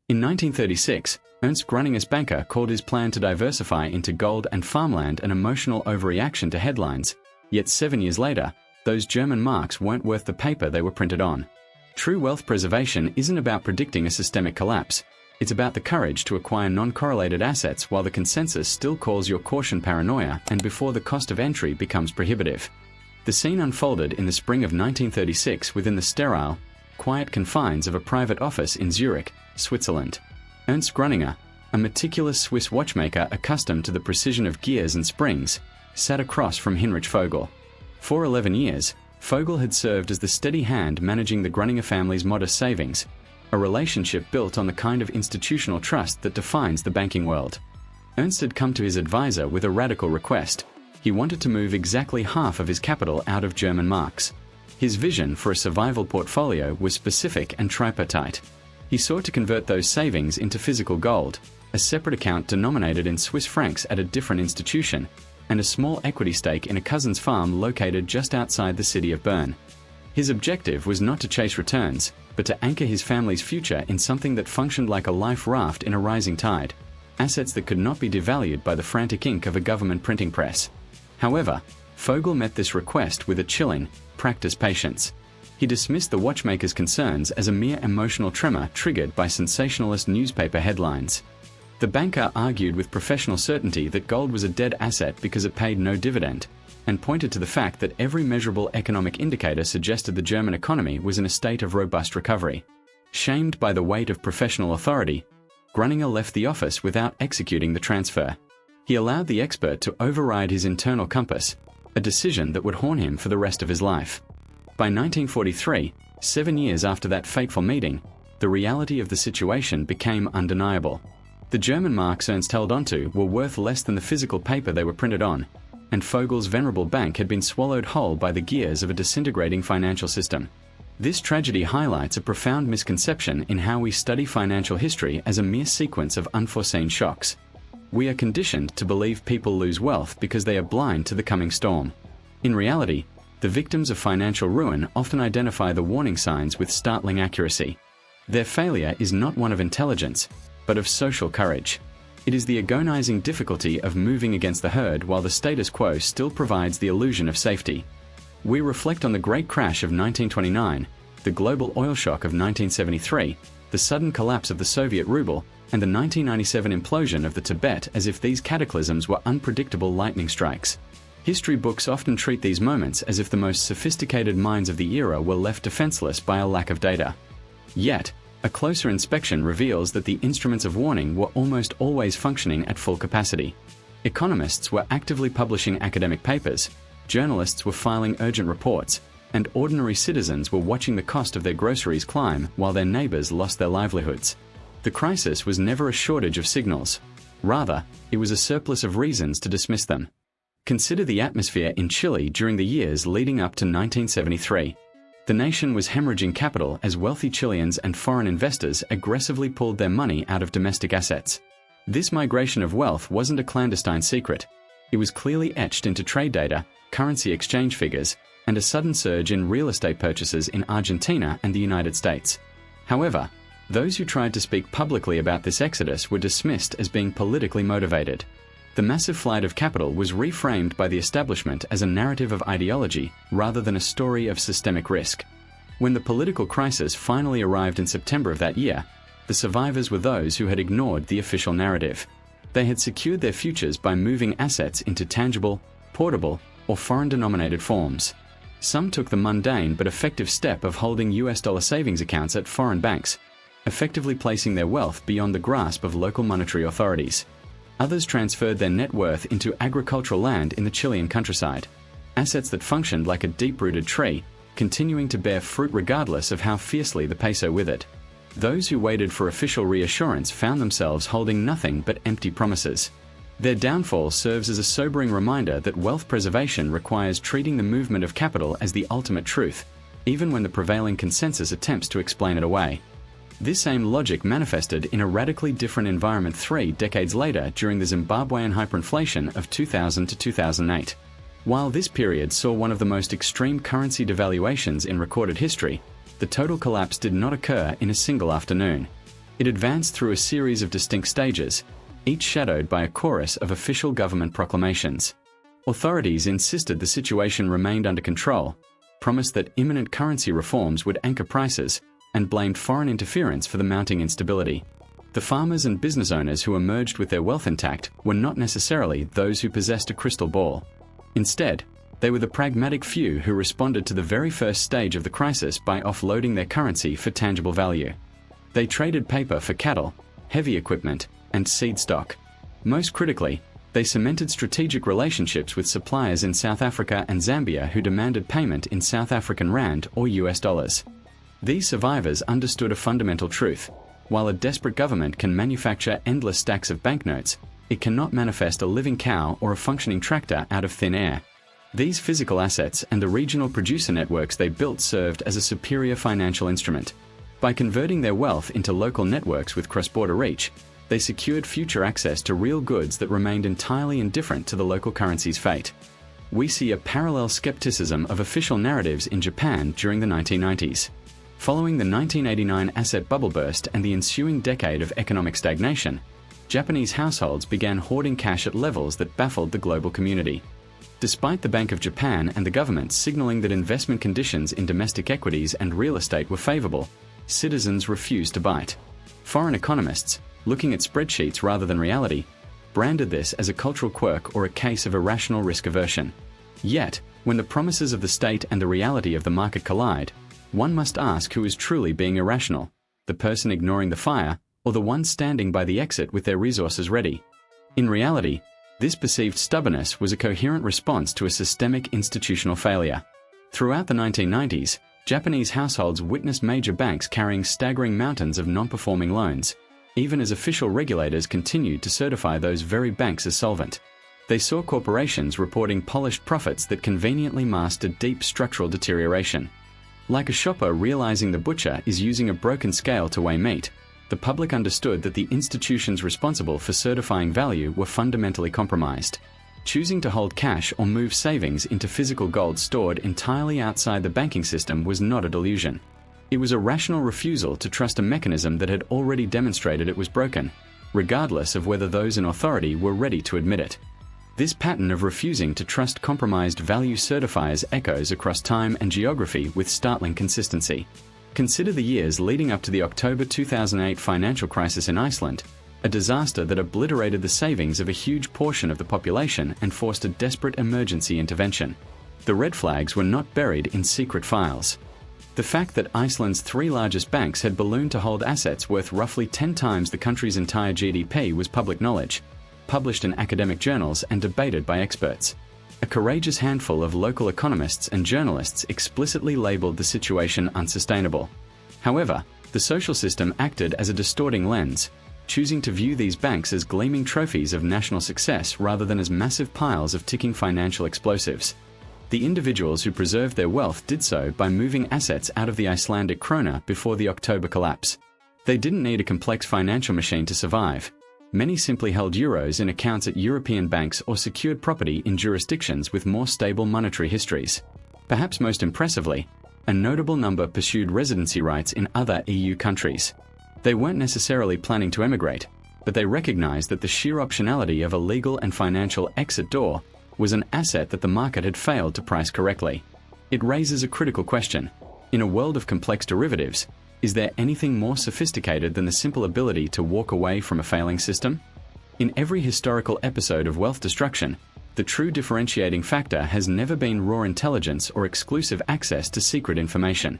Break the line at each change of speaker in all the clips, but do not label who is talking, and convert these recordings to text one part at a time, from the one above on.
In 1936, Ernst Gruninger's banker called his plan to diversify into gold and farmland an emotional overreaction to headlines, yet 7 years later, those German marks weren't worth the paper they were printed on. True wealth preservation isn't about predicting a systemic collapse. It's about the courage to acquire non-correlated assets while the consensus still calls your caution paranoia and before the cost of entry becomes prohibitive. The scene unfolded in the spring of 1936 within the sterile, quiet confines of a private office in Zurich, Switzerland. Ernst Gruninger, a meticulous Swiss watchmaker accustomed to the precision of gears and springs, sat across from Heinrich Vogel. For 11 years, Vogel had served as the steady hand managing the Gruninger family's modest savings, a relationship built on the kind of institutional trust that defines the banking world. Ernst had come to his advisor with a radical request. He wanted to move exactly half of his capital out of German marks. His vision for a survival portfolio was specific and tripartite. He sought to convert those savings into physical gold, a separate account denominated in Swiss francs at a different institution, and a small equity stake in a cousin's farm located just outside the city of Bern. His objective was not to chase returns, but to anchor his family's future in something that functioned like a life raft in a rising tide, assets that could not be devalued by the frantic ink of a government printing press. However, Vogel met this request with a chilling, practice patience. He dismissed the watchmaker's concerns as a mere emotional tremor triggered by sensationalist newspaper headlines. The banker argued with professional certainty that gold was a dead asset because it paid no dividend, and pointed to the fact that every measurable economic indicator suggested the German economy was in a state of robust recovery. Shamed by the weight of professional authority, Gruninger left the office without executing the transfer. He allowed the expert to override his internal compass, a decision that would haunt him for the rest of his life. By 1943, 7 years after that fateful meeting, the reality of the situation became undeniable. The German marks Ernst held onto were worth less than the physical paper they were printed on, and Vogel's venerable bank had been swallowed whole by the gears of a disintegrating financial system. This tragedy highlights a profound misconception in how we study financial history as a mere sequence of unforeseen shocks. We are conditioned to believe people lose wealth because they are blind to the coming storm. In reality, the victims of financial ruin often identify the warning signs with startling accuracy. Their failure is not one of intelligence, but of social courage. It is the agonizing difficulty of moving against the herd while the status quo still provides the illusion of safety. We reflect on the Great Crash of 1929, the global oil shock of 1973, the sudden collapse of the Soviet ruble, and the 1997 implosion of the Tibet as if these cataclysms were unpredictable lightning strikes. History books often treat these moments as if the most sophisticated minds of the era were left defenseless by a lack of data. Yet, a closer inspection reveals that the instruments of warning were almost always functioning at full capacity. Economists were actively publishing academic papers, journalists were filing urgent reports, and ordinary citizens were watching the cost of their groceries climb while their neighbors lost their livelihoods. The crisis was never a shortage of signals. Rather, it was a surplus of reasons to dismiss them. Consider the atmosphere in Chile during the years leading up to 1973. The nation was hemorrhaging capital as wealthy Chileans and foreign investors aggressively pulled their money out of domestic assets. This migration of wealth wasn't a clandestine secret. It was clearly etched into trade data, currency exchange figures, and a sudden surge in real estate purchases in Argentina and the United States. However, those who tried to speak publicly about this exodus were dismissed as being politically motivated. The massive flight of capital was reframed by the establishment as a narrative of ideology rather than a story of systemic risk. When the political crisis finally arrived in September of that year, the survivors were those who had ignored the official narrative. They had secured their futures by moving assets into tangible, portable, or foreign-denominated forms. Some took the mundane but effective step of holding US dollar savings accounts at foreign banks, effectively placing their wealth beyond the grasp of local monetary authorities. Others transferred their net worth into agricultural land in the Chilean countryside, assets that functioned like a deep-rooted tree, continuing to bear fruit regardless of how fiercely the peso withered. Those who waited for official reassurance found themselves holding nothing but empty promises. Their downfall serves as a sobering reminder that wealth preservation requires treating the movement of capital as the ultimate truth, even when the prevailing consensus attempts to explain it away. This same logic manifested in a radically different environment 3 decades later during the Zimbabwean hyperinflation of 2000 to 2008. While this period saw one of the most extreme currency devaluations in recorded history, the total collapse did not occur in a single afternoon. It advanced through a series of distinct stages, each shadowed by a chorus of official government proclamations. Authorities insisted the situation remained under control, promised that imminent currency reforms would anchor prices, and blamed foreign interference for the mounting instability. The farmers and business owners who emerged with their wealth intact were not necessarily those who possessed a crystal ball. Instead, they were the pragmatic few who responded to the very first stage of the crisis by offloading their currency for tangible value. They traded paper for cattle, heavy equipment, and seed stock. Most critically, they cemented strategic relationships with suppliers in South Africa and Zambia who demanded payment in South African rand or US dollars. These survivors understood a fundamental truth. While a desperate government can manufacture endless stacks of banknotes, it cannot manifest a living cow or a functioning tractor out of thin air. These physical assets and the regional producer networks they built served as a superior financial instrument. By converting their wealth into local networks with cross-border reach, they secured future access to real goods that remained entirely indifferent to the local currency's fate. We see a parallel skepticism of official narratives in Japan during the 1990s. Following the 1989 asset bubble burst and the ensuing decade of economic stagnation, Japanese households began hoarding cash at levels that baffled the global community. Despite the Bank of Japan and the government signaling that investment conditions in domestic equities and real estate were favorable, citizens refused to bite. Foreign economists, looking at spreadsheets rather than reality, branded this as a cultural quirk or a case of irrational risk aversion. Yet, when the promises of the state and the reality of the market collide, one must ask who is truly being irrational, the person ignoring the fire, or the one standing by the exit with their resources ready. In reality, this perceived stubbornness was a coherent response to a systemic institutional failure. Throughout the 1990s, Japanese households witnessed major banks carrying staggering mountains of non-performing loans, even as official regulators continued to certify those very banks as solvent. They saw corporations reporting polished profits that conveniently masked a deep structural deterioration. Like a shopper realizing the butcher is using a broken scale to weigh meat, the public understood that the institutions responsible for certifying value were fundamentally compromised. Choosing to hold cash or move savings into physical gold stored entirely outside the banking system was not a delusion. It was a rational refusal to trust a mechanism that had already demonstrated it was broken, regardless of whether those in authority were ready to admit it. This pattern of refusing to trust compromised value certifiers echoes across time and geography with startling consistency. Consider the years leading up to the October 2008 financial crisis in Iceland, a disaster that obliterated the savings of a huge portion of the population and forced a desperate emergency intervention. The red flags were not buried in secret files. The fact that Iceland's three largest banks had ballooned to hold assets worth roughly 10 times the country's entire GDP was public knowledge, published in academic journals and debated by experts. A courageous handful of local economists and journalists explicitly labeled the situation unsustainable. However, the social system acted as a distorting lens, choosing to view these banks as gleaming trophies of national success rather than as massive piles of ticking financial explosives. The individuals who preserved their wealth did so by moving assets out of the Icelandic krona before the October collapse. They didn't need a complex financial machine to survive. Many simply held euros in accounts at European banks or secured property in jurisdictions with more stable monetary histories. Perhaps most impressively, a notable number pursued residency rights in other EU countries. They weren't necessarily planning to emigrate, but they recognized that the sheer optionality of a legal and financial exit door was an asset that the market had failed to price correctly. It raises a critical question. In a world of complex derivatives, is there anything more sophisticated than the simple ability to walk away from a failing system? In every historical episode of wealth destruction, the true differentiating factor has never been raw intelligence or exclusive access to secret information.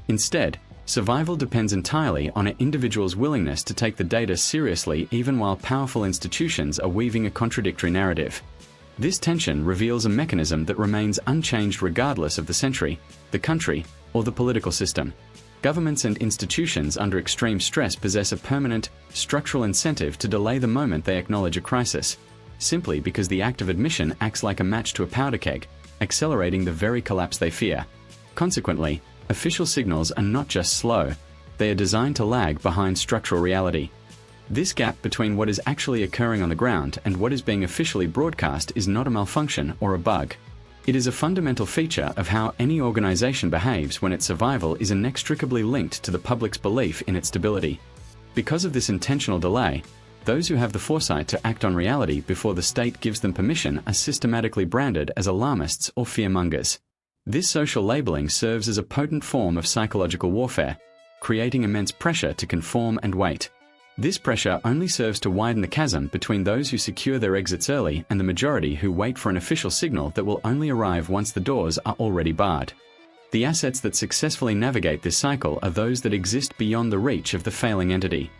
Instead, survival depends entirely on an individual's willingness to take the data seriously even while powerful institutions are weaving a contradictory narrative. This tension reveals a mechanism that remains unchanged regardless of the century, the country, or the political system. Governments and institutions under extreme stress possess a permanent, structural incentive to delay the moment they acknowledge a crisis, simply because the act of admission acts like a match to a powder keg, accelerating the very collapse they fear. Consequently, official signals are not just slow, they are designed to lag behind structural reality. This gap between what is actually occurring on the ground and what is being officially broadcast is not a malfunction or a bug. It is a fundamental feature of how any organization behaves when its survival is inextricably linked to the public's belief in its stability. Because of this intentional delay, those who have the foresight to act on reality before the state gives them permission are systematically branded as alarmists or fearmongers. This social labeling serves as a potent form of psychological warfare, creating immense pressure to conform and wait. This pressure only serves to widen the chasm between those who secure their exits early and the majority who wait for an official signal that will only arrive once the doors are already barred. The assets that successfully navigate this cycle are those that exist beyond the reach of the failing entity.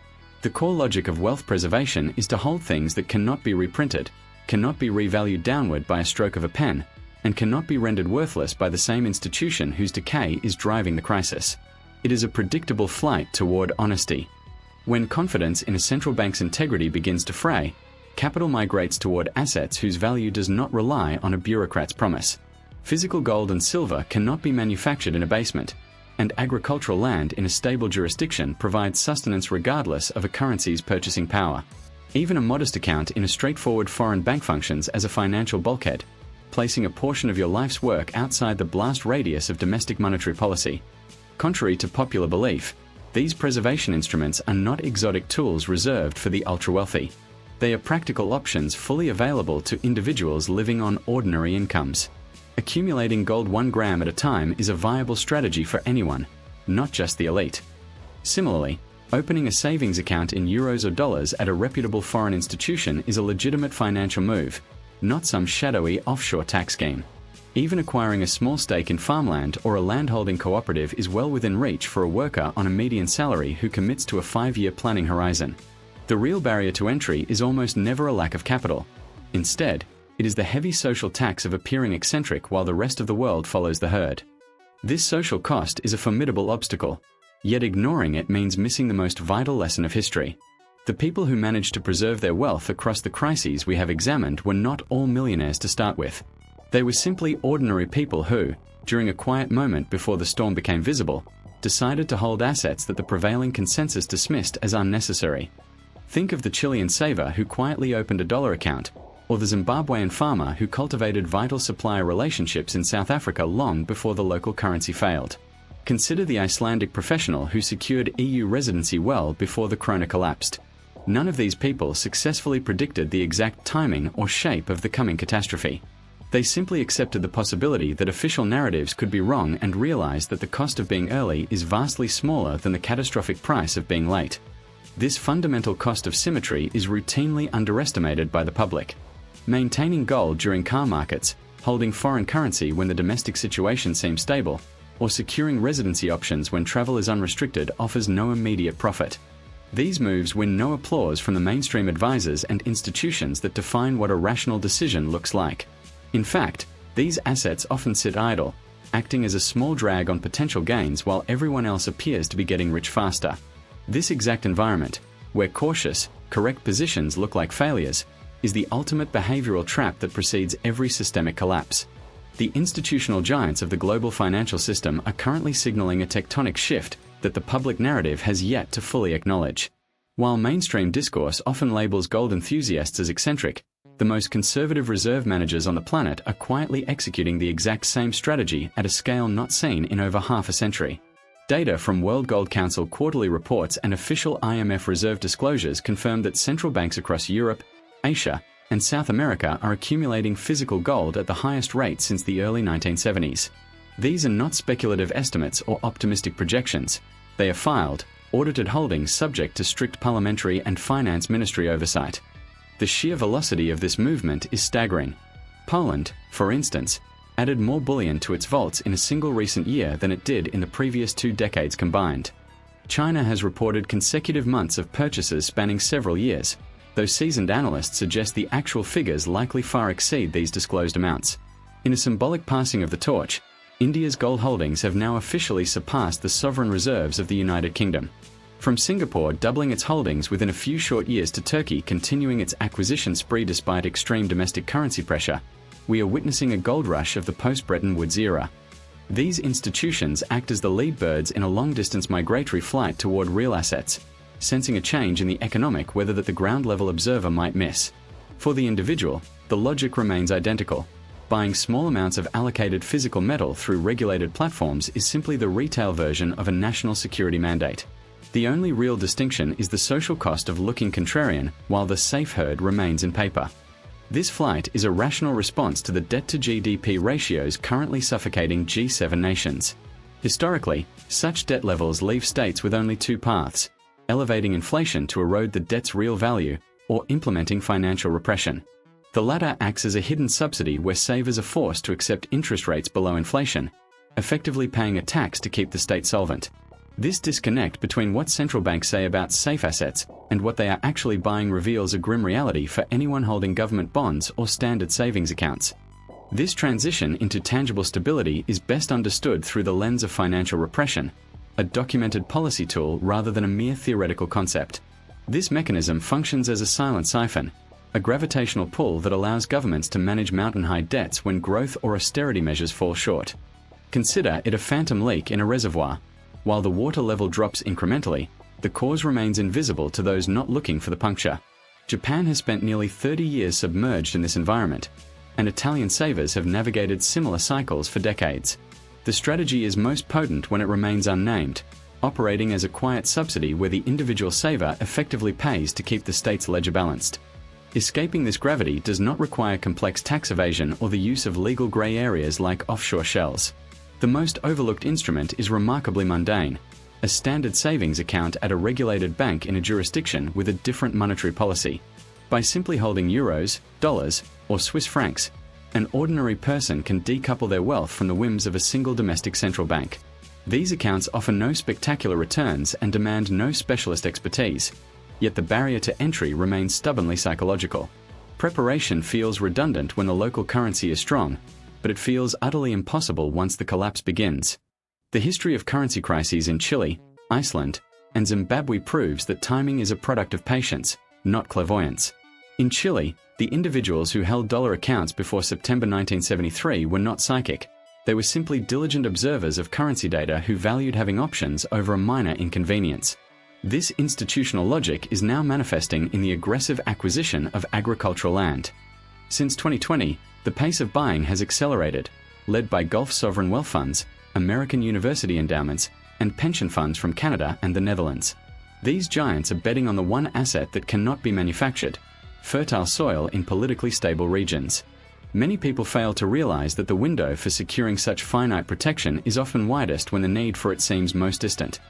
The core logic of wealth preservation is to hold things that cannot be reprinted, cannot be revalued downward by a stroke of a pen, and cannot be rendered worthless by the same institution whose decay is driving the crisis. It is a predictable flight toward honesty. When confidence in a central bank's integrity begins to fray, capital migrates toward assets whose value does not rely on a bureaucrat's promise. Physical gold and silver cannot be manufactured in a basement, and agricultural land in a stable jurisdiction provides sustenance regardless of a currency's purchasing power. Even a modest account in a straightforward foreign bank functions as a financial bulkhead, placing a portion of your life's work outside the blast radius of domestic monetary policy. Contrary to popular belief, these preservation instruments are not exotic tools reserved for the ultra-wealthy. They are practical options fully available to individuals living on ordinary incomes. Accumulating gold 1 gram at a time is a viable strategy for anyone, not just the elite. Similarly, opening a savings account in euros or dollars at a reputable foreign institution is a legitimate financial move, not some shadowy offshore tax scheme. Even acquiring a small stake in farmland or a landholding cooperative is well within reach for a worker on a median salary who commits to a 5-year planning horizon. The real barrier to entry is almost never a lack of capital. Instead, it is the heavy social tax of appearing eccentric while the rest of the world follows the herd. This social cost is a formidable obstacle, yet ignoring it means missing the most vital lesson of history. The people who managed to preserve their wealth across the crises we have examined were not all millionaires to start with. They were simply ordinary people who, during a quiet moment before the storm became visible, decided to hold assets that the prevailing consensus dismissed as unnecessary. Think of the Chilean saver who quietly opened a dollar account, or the Zimbabwean farmer who cultivated vital supplier relationships in South Africa long before the local currency failed. Consider the Icelandic professional who secured EU residency well before the krona collapsed. None of these people successfully predicted the exact timing or shape of the coming catastrophe. They simply accepted the possibility that official narratives could be wrong and realized that the cost of being early is vastly smaller than the catastrophic price of being late. This fundamental cost of symmetry is routinely underestimated by the public. Maintaining gold during calm markets, holding foreign currency when the domestic situation seems stable, or securing residency options when travel is unrestricted offers no immediate profit. These moves win no applause from the mainstream advisors and institutions that define what a rational decision looks like. In fact, these assets often sit idle, acting as a small drag on potential gains while everyone else appears to be getting rich faster. This exact environment, where cautious, correct positions look like failures, is the ultimate behavioral trap that precedes every systemic collapse. The institutional giants of the global financial system are currently signaling a tectonic shift that the public narrative has yet to fully acknowledge. While mainstream discourse often labels gold enthusiasts as eccentric, the most conservative reserve managers on the planet are quietly executing the exact same strategy at a scale not seen in over half a century. Data from World Gold Council quarterly reports and official IMF reserve disclosures confirm that central banks across Europe, Asia, and South America are accumulating physical gold at the highest rate since the early 1970s. These are not speculative estimates or optimistic projections. They are filed, audited holdings subject to strict parliamentary and finance ministry oversight. The sheer velocity of this movement is staggering. Poland, for instance, added more bullion to its vaults in a single recent year than it did in the previous 2 decades combined. China has reported consecutive months of purchases spanning several years, though seasoned analysts suggest the actual figures likely far exceed these disclosed amounts. In a symbolic passing of the torch, India's gold holdings have now officially surpassed the sovereign reserves of the United Kingdom. From Singapore doubling its holdings within a few short years to Turkey continuing its acquisition spree despite extreme domestic currency pressure, we are witnessing a gold rush of the post-Bretton Woods era. These institutions act as the lead birds in a long-distance migratory flight toward real assets, sensing a change in the economic weather that the ground-level observer might miss. For the individual, the logic remains identical. Buying small amounts of allocated physical metal through regulated platforms is simply the retail version of a national security mandate. The only real distinction is the social cost of looking contrarian while the safe herd remains in paper. This flight is a rational response to the debt-to-GDP ratios currently suffocating G7 nations. Historically, such debt levels leave states with only two paths: elevating inflation to erode the debt's real value, or implementing financial repression. The latter acts as a hidden subsidy where savers are forced to accept interest rates below inflation, effectively paying a tax to keep the state solvent. This disconnect between what central banks say about safe assets and what they are actually buying reveals a grim reality for anyone holding government bonds or standard savings accounts. This transition into tangible stability is best understood through the lens of financial repression, a documented policy tool rather than a mere theoretical concept. This mechanism functions as a silent siphon, a gravitational pull that allows governments to manage mountain-high debts when growth or austerity measures fall short. Consider it a phantom leak in a reservoir. While the water level drops incrementally, the cause remains invisible to those not looking for the puncture. Japan has spent nearly 30 years submerged in this environment, and Italian savers have navigated similar cycles for decades. The strategy is most potent when it remains unnamed, operating as a quiet subsidy where the individual saver effectively pays to keep the state's ledger balanced. Escaping this gravity does not require complex tax evasion or the use of legal grey areas like offshore shells. The most overlooked instrument is remarkably mundane: a standard savings account at a regulated bank in a jurisdiction with a different monetary policy. By simply holding euros, dollars, or Swiss francs, an ordinary person can decouple their wealth from the whims of a single domestic central bank. These accounts offer no spectacular returns and demand no specialist expertise, yet the barrier to entry remains stubbornly psychological. Preparation feels redundant when the local currency is strong, but it feels utterly impossible once the collapse begins. The history of currency crises in Chile, Iceland, and Zimbabwe proves that timing is a product of patience, not clairvoyance. In Chile, the individuals who held dollar accounts before September 1973 were not psychic. They were simply diligent observers of currency data who valued having options over a minor inconvenience. This institutional logic is now manifesting in the aggressive acquisition of agricultural land. Since 2020, the pace of buying has accelerated, led by Gulf sovereign wealth funds, American university endowments, and pension funds from Canada and the Netherlands. These giants are betting on the one asset that cannot be manufactured: fertile soil in politically stable regions. Many people fail to realize that the window for securing such finite protection is often widest when the need for it seems most distant.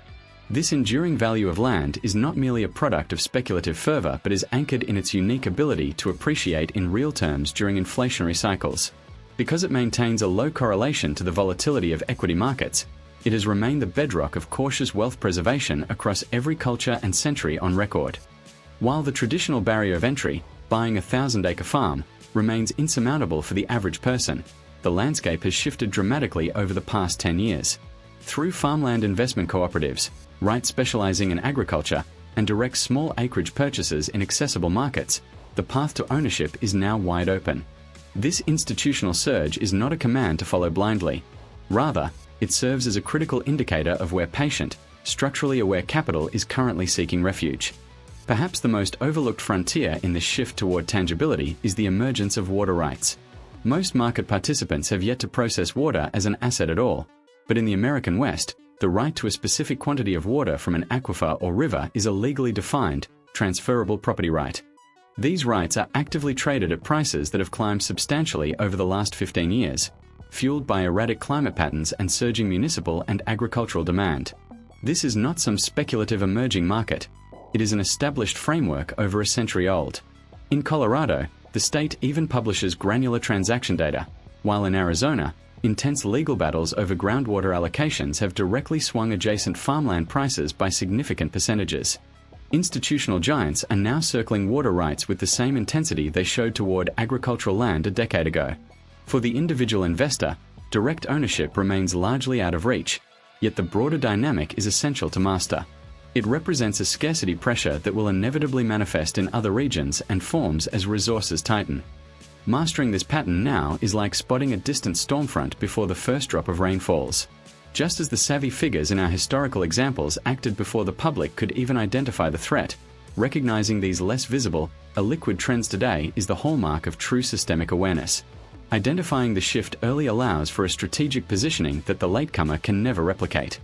This enduring value of land is not merely a product of speculative fervor but is anchored in its unique ability to appreciate in real terms during inflationary cycles. Because it maintains a low correlation to the volatility of equity markets, it has remained the bedrock of cautious wealth preservation across every culture and century on record. While the traditional barrier of entry, buying a 1,000-acre farm, remains insurmountable for the average person, the landscape has shifted dramatically over the past 10 years. Through farmland investment cooperatives, rights specializing in agriculture, and direct small acreage purchases in accessible markets, the path to ownership is now wide open. This institutional surge is not a command to follow blindly. Rather, it serves as a critical indicator of where patient, structurally aware capital is currently seeking refuge. Perhaps the most overlooked frontier in this shift toward tangibility is the emergence of water rights. Most market participants have yet to process water as an asset at all, but in the American West, the right to a specific quantity of water from an aquifer or river is a legally defined, transferable property right. These rights are actively traded at prices that have climbed substantially over the last 15 years, fueled by erratic climate patterns and surging municipal and agricultural demand. This is not some speculative emerging market. It is an established framework over a century old. In Colorado, the state even publishes granular transaction data, while in Arizona, intense legal battles over groundwater allocations have directly swung adjacent farmland prices by significant percentages. Institutional giants are now circling water rights with the same intensity they showed toward agricultural land a decade ago. For the individual investor, direct ownership remains largely out of reach, yet the broader dynamic is essential to master. It represents a scarcity pressure that will inevitably manifest in other regions and forms as resources tighten. Mastering this pattern now is like spotting a distant stormfront before the first drop of rain falls. Just as the savvy figures in our historical examples acted before the public could even identify the threat, recognizing these less visible, illiquid trends today is the hallmark of true systemic awareness. Identifying the shift early allows for a strategic positioning that the latecomer can never replicate.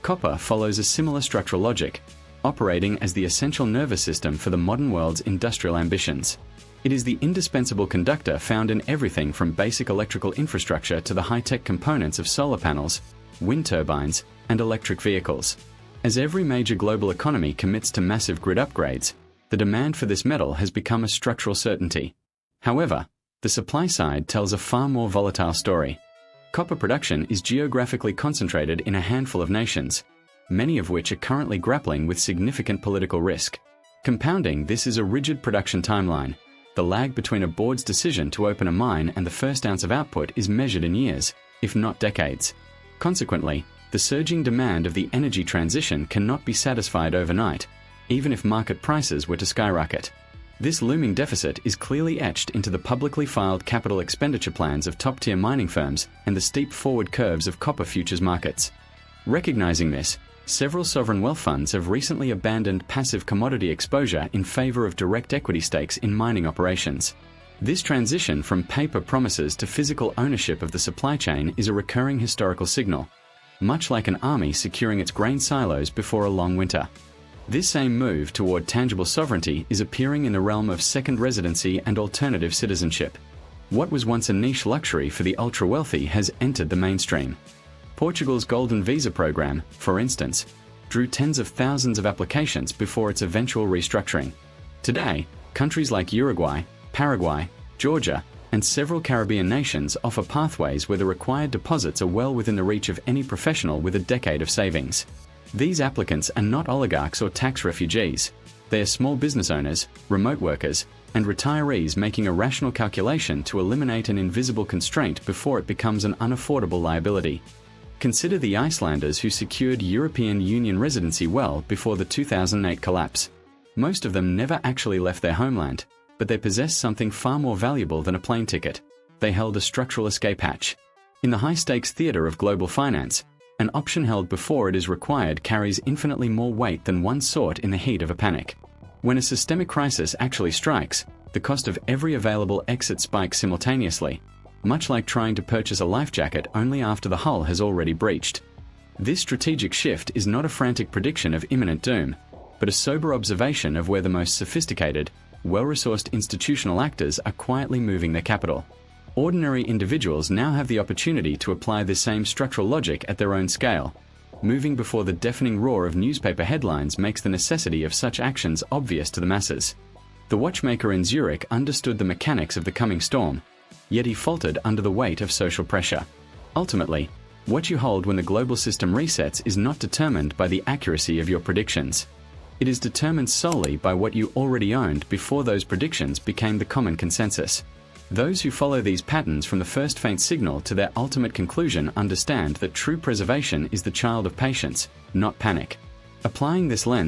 Copper follows a similar structural logic, operating as the essential nervous system for the modern world's industrial ambitions. It is the indispensable conductor found in everything from basic electrical infrastructure to the high-tech components of solar panels, wind turbines, and electric vehicles. As every major global economy commits to massive grid upgrades, the demand for this metal has become a structural certainty. However, the supply side tells a far more volatile story. Copper production is geographically concentrated in a handful of nations, many of which are currently grappling with significant political risk. Compounding this is a rigid production timeline. The lag between a board's decision to open a mine and the first ounce of output is measured in years, if not decades. Consequently, the surging demand of the energy transition cannot be satisfied overnight, even if market prices were to skyrocket. This looming deficit is clearly etched into the publicly filed capital expenditure plans of top-tier mining firms and the steep forward curves of copper futures markets. Recognizing this, several sovereign wealth funds have recently abandoned passive commodity exposure in favor of direct equity stakes in mining operations. This transition from paper promises to physical ownership of the supply chain is a recurring historical signal, much like an army securing its grain silos before a long winter. This same move toward tangible sovereignty is appearing in the realm of second residency and alternative citizenship. What was once a niche luxury for the ultra-wealthy has entered the mainstream. Portugal's Golden Visa program, for instance, drew tens of thousands of applications before its eventual restructuring. Today, countries like Uruguay, Paraguay, Georgia, and several Caribbean nations offer pathways where the required deposits are well within the reach of any professional with a decade of savings. These applicants are not oligarchs or tax refugees. They are small business owners, remote workers, and retirees making a rational calculation to eliminate an invisible constraint before it becomes an unaffordable liability. Consider the Icelanders who secured European Union residency well before the 2008 collapse. Most of them never actually left their homeland, but they possessed something far more valuable than a plane ticket. They held a structural escape hatch. In the high-stakes theater of global finance, an option held before it is required carries infinitely more weight than one sought in the heat of a panic. When a systemic crisis actually strikes, the cost of every available exit spikes simultaneously, much like trying to purchase a life jacket only after the hull has already breached. This strategic shift is not a frantic prediction of imminent doom, but a sober observation of where the most sophisticated, well-resourced institutional actors are quietly moving their capital. Ordinary individuals now have the opportunity to apply the same structural logic at their own scale. Moving before the deafening roar of newspaper headlines makes the necessity of such actions obvious to the masses. The watchmaker in Zurich understood the mechanics of the coming storm, yet he faltered under the weight of social pressure. Ultimately, what you hold when the global system resets is not determined by the accuracy of your predictions. It is determined solely by what you already owned before those predictions became the common consensus. Those who follow these patterns from the first faint signal to their ultimate conclusion understand that true preservation is the child of patience, not panic. Applying this lens